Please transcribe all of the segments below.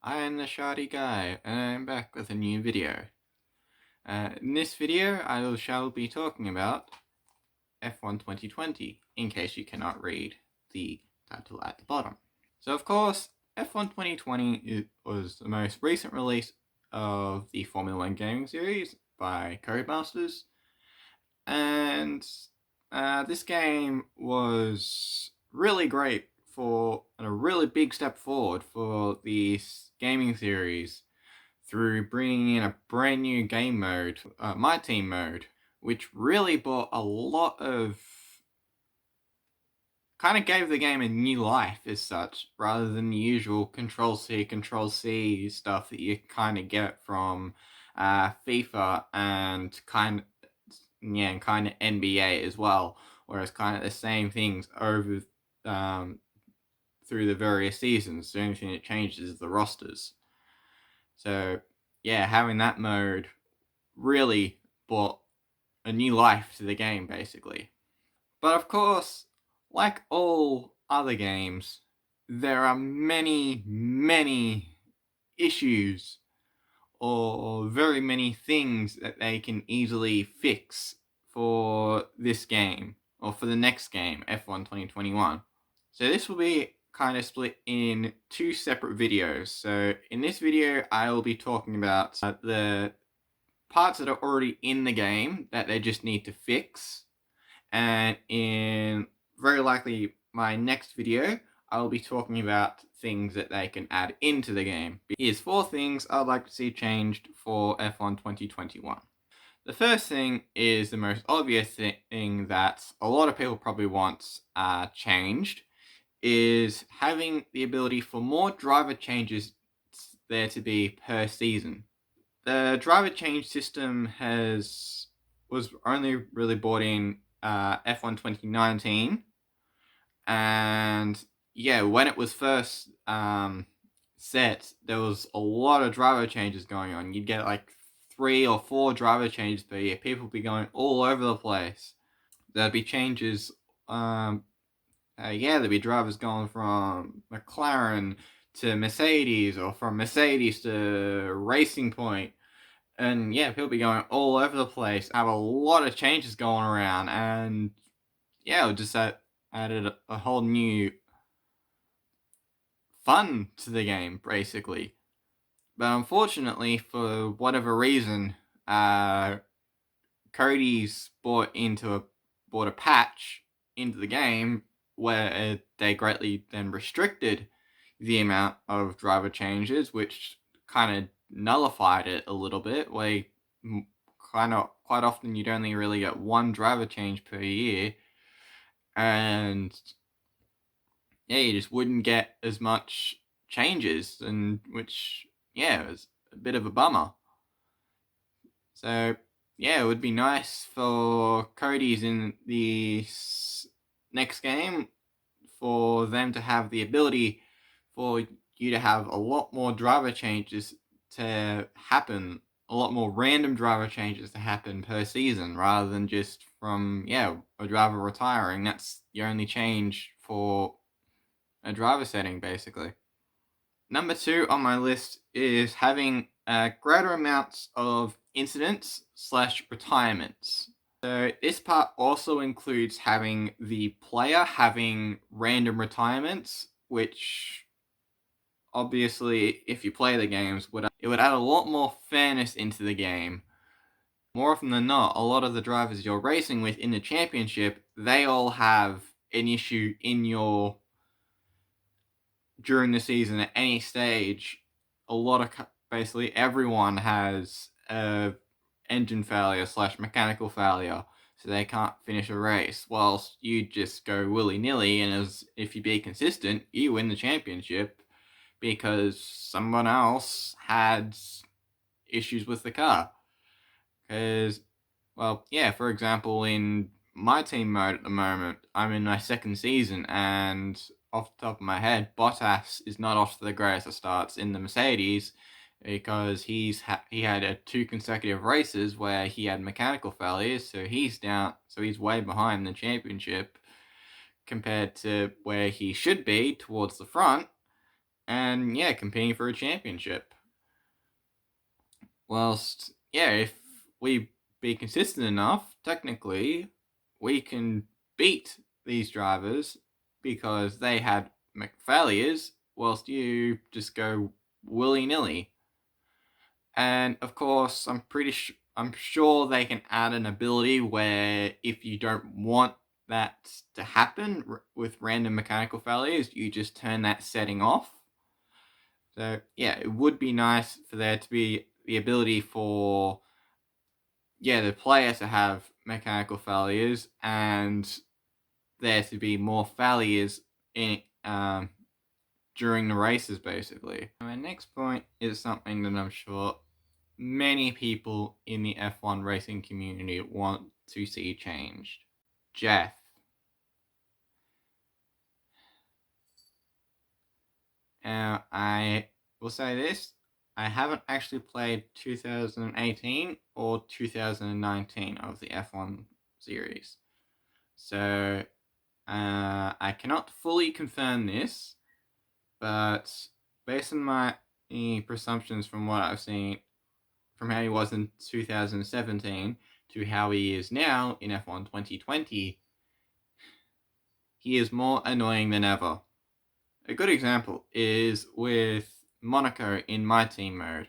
I am the Shardy Guy, and I'm back with a new video. In this video, shall be talking about F1 2020, in case you cannot read the title at the bottom. So of course, F1 2020 was the most recent release of the Formula 1 gaming series by Codemasters, and this game was really great for a really big step forward for the gaming series through bringing in a brand new game mode, My Team mode, which really brought a lot of kind of gave the game a new life as such, rather than the usual Control C stuff that you kind of get from FIFA and kind of NBA as well, whereas kind of the same things over through the various seasons. The only thing that changes is the rosters. So yeah, having that mode really brought a new life to the game, basically. But of course, like all other games, there are many issues or very many things that they can easily fix for this game or for the next game, F1 2021. So this will be kind of split in two separate videos. So in this video, I will be talking about the parts that are already in the game that they just need to fix. And in very likely my next video, I will be talking about things that they can add into the game. Here's 4 things I'd like to see changed for F1 2021. The first thing is the most obvious thing that a lot of people probably want changed, is having the ability for more driver changes there to be per season. The driver change system was only really brought in F1 2019, and yeah, when it was first set, there was a lot of driver changes going on. You'd get like 3 or 4 driver changes per year. People would be going all over the place. There'd be changes. There'd be drivers going from McLaren to Mercedes, or from Mercedes to Racing Point. And yeah, people be going all over the place. Have a lot of changes going around, and yeah, it just added a whole new fun to the game, basically. But unfortunately, for whatever reason, Cody's brought a patch into the game where they greatly then restricted the amount of driver changes, which kind of nullified it a little bit. Where quite often you'd only really get 1 driver change per year, and yeah, you just wouldn't get as much changes, and which yeah, was a bit of a bummer. So yeah, it would be nice for Cody's in the next game for them to have the ability for you to have a lot more driver changes to happen, a lot more random driver changes to happen per season, rather than just from a driver retiring. That's the only change for a driver setting, basically. Number 2 on my list is having greater amounts of incidents/retirements. So this part also includes having the player having random retirements, which obviously, if you play the games, it would add a lot more fairness into the game. More often than not, a lot of the drivers you're racing with in the championship, they all have an issue during the season at any stage. Basically everyone has a engine failure/mechanical failure, so they can't finish a race, whilst you just go willy-nilly, and if you be consistent, you win the championship because someone else had issues with the car. Because, for example, in my team mode at the moment, I'm in my 2nd season, and off the top of my head, Bottas is not off to the greatest of starts in the Mercedes, because he had 2 consecutive races where he had mechanical failures, so he's way behind the championship compared to where he should be towards the front. and yeah, competing for a championship. Whilst, yeah, if we be consistent enough, technically, we can beat these drivers because they had failures, whilst you just go willy-nilly. And of course, I'm sure they can add an ability where if you don't want that to happen with random mechanical failures, you just turn that setting off. So yeah, it would be nice for there to be the ability for the player to have mechanical failures and there to be more failures in during the races, basically. My next point is something that I'm sure many people in the F1 racing community want to see changed. Jeff. Now, I will say this, I haven't actually played 2018 or 2019 of the F1 series. So, I cannot fully confirm this, but based on my presumptions from what I've seen, from how he was in 2017 to how he is now in F1 2020, he is more annoying than ever. A good example is with Monaco in my team mode.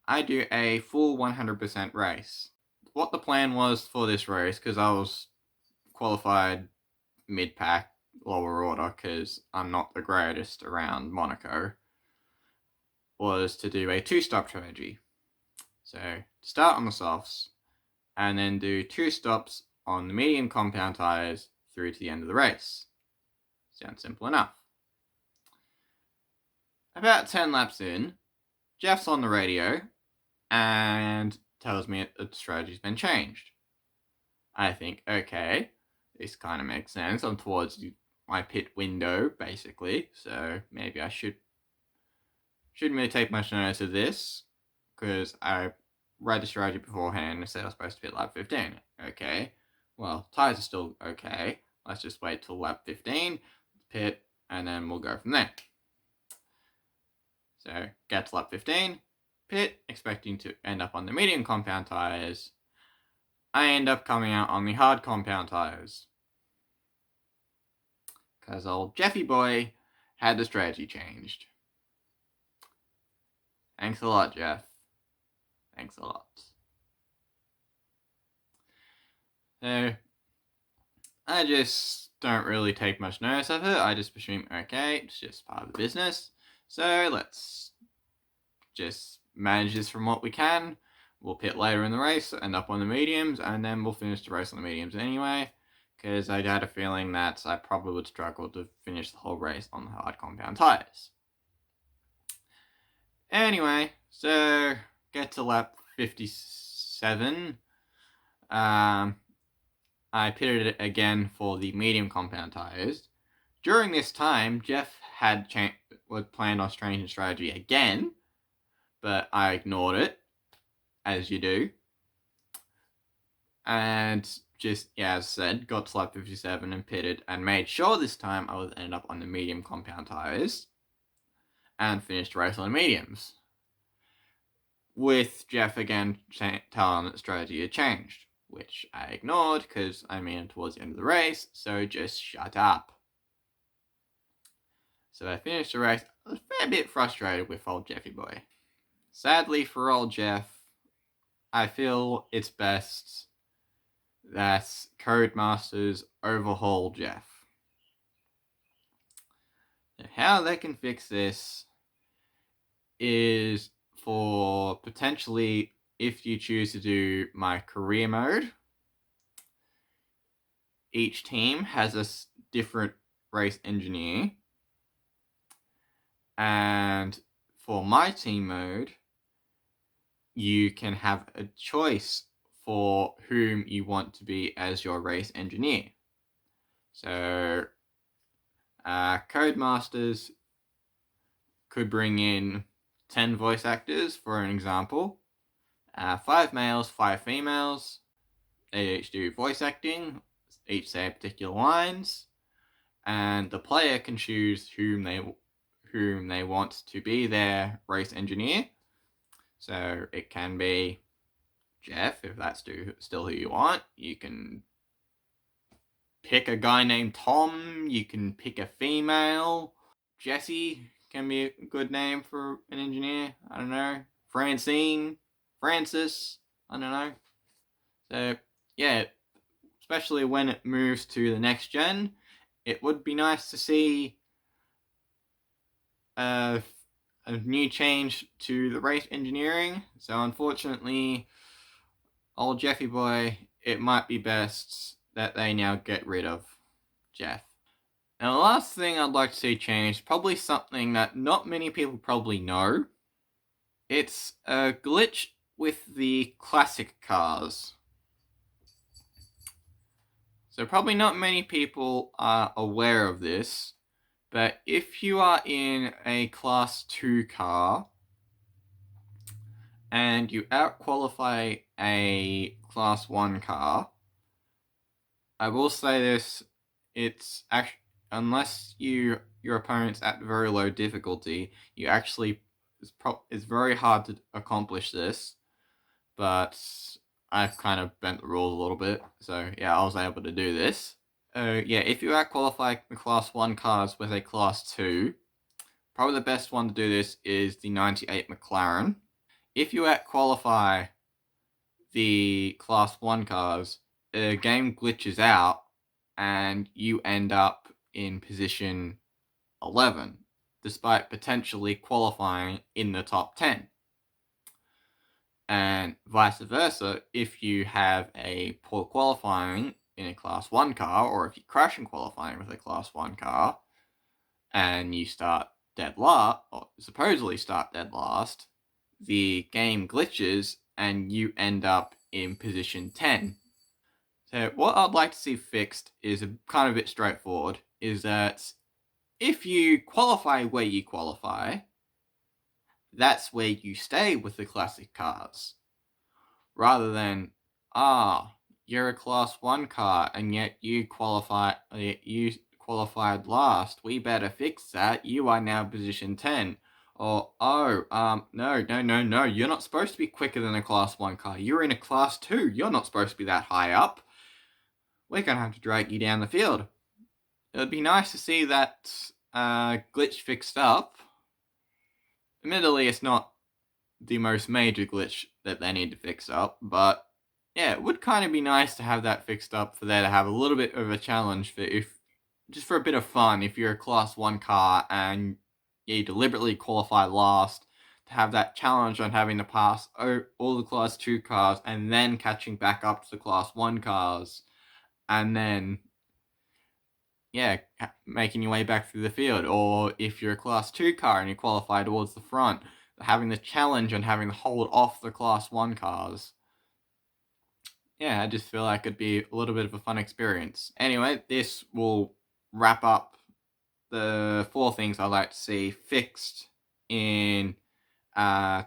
I do a full 100% race. What the plan was for this race, because I was qualified mid-pack, lower order, because I'm not the greatest around Monaco, was to do a two-stop strategy. So, start on the softs, and then do 2 stops on the medium compound tyres through to the end of the race. Sounds simple enough. About 10 laps in, Jeff's on the radio and tells me that the strategy's been changed. I think, okay, this kind of makes sense. I'm towards my pit window, basically, so maybe I shouldn't really take much notice of this, because I read the strategy beforehand and said I was supposed to pit lap 15. Okay, well, tyres are still okay. Let's just wait till lap 15, pit, and then we'll go from there. So, get to lap 15, pit, expecting to end up on the medium compound tyres. I end up coming out on the hard compound tyres. Because old Jeffy boy had the strategy changed. Thanks a lot, Jeff. Thanks a lot. So, I just don't really take much notice of it. I just assume, okay, it's just part of the business. So let's just manage this from what we can. We'll pit later in the race, end up on the mediums, and then we'll finish the race on the mediums anyway, because I had a feeling that I probably would struggle to finish the whole race on the hard compound tyres. Anyway, so get to lap 57. I pitted it again for the medium compound tyres. During this time, Jeff had planned on changing strategy again, but I ignored it, as you do. And just, as I said, got to lap 57 and pitted, and made sure this time I would end up on the medium compound tyres, and finished the race on the mediums. With Jeff again telling that strategy had changed, which I ignored because I mean towards the end of the race, so just shut up. So I finished the race. I was a fair bit frustrated with old Jeffy boy. Sadly for old Jeff, I feel it's best that Codemasters overhaul Jeff. Now, how they can fix this is for potentially, if you choose to do my career mode, each team has a different race engineer. And for my team mode, you can have a choice for whom you want to be as your race engineer. So, Codemasters could bring in 10 voice actors, for an example. 5 males, 5 females. They each do voice acting, each say particular lines, and the player can choose who whom they want to be their race engineer. So it can be Jeff, if that's still who you want. You can pick a guy named Tom. You can pick a female. Jesse can be a good name for an engineer. I don't know. Francine, Francis, I don't know. So, yeah, especially when it moves to the next gen, it would be nice to see a new change to the race engineering. So, unfortunately, old Jeffy boy, it might be best that they now get rid of Jeff. Now, the last thing I'd like to see changed, probably something that not many people probably know. It's a glitch with the classic cars. So probably not many people are aware of this, but if you are in a Class 2 car and you outqualify a Class 1 car, I will say this, it's actually, unless your opponent's at very low difficulty, you actually, it's very hard to accomplish this, but I've kind of bent the rules a little bit, so yeah, I was able to do this. Yeah, if you outqualify the Class 1 cars with a Class 2, probably the best one to do this is the 98 McLaren. If you outqualify the Class 1 cars, the game glitches out and you end up in position 11, despite potentially qualifying in the top 10. And vice versa, if you have a poor qualifying in a Class 1 car, or if you crash in qualifying with a Class 1 car, and you start dead last, or supposedly start dead last, the game glitches and you end up in position 10. So what I'd like to see fixed is kind of a bit straightforward, is that if you qualify where you qualify, that's where you stay with the classic cars. Rather than, you're a Class 1 car and yet you qualified last, we better fix that, you are now position 10. Or, no, you're not supposed to be quicker than a Class 1 car, you're in a Class 2, you're not supposed to be that high up. We're going to have to drag you down the field. It would be nice to see that glitch fixed up. Admittedly, it's not the most major glitch that they need to fix up, but yeah, it would kind of be nice to have that fixed up for there to have a little bit of a challenge for just for a bit of fun, if you're a Class 1 car and you deliberately qualify last, to have that challenge on having to pass all the Class 2 cars and then catching back up to the Class 1 cars, and then, yeah, making your way back through the field. Or if you're a Class 2 car and you qualify towards the front, having the challenge and having to hold off the Class 1 cars. Yeah, I just feel like it'd be a little bit of a fun experience. Anyway, this will wrap up the 4 things I'd like to see fixed in for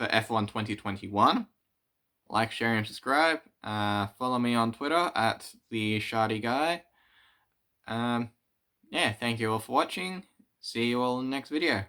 F1 2021. Like, share, and subscribe. Follow me on Twitter at the Shardy Guy. Yeah, thank you all for watching. See you all in the next video.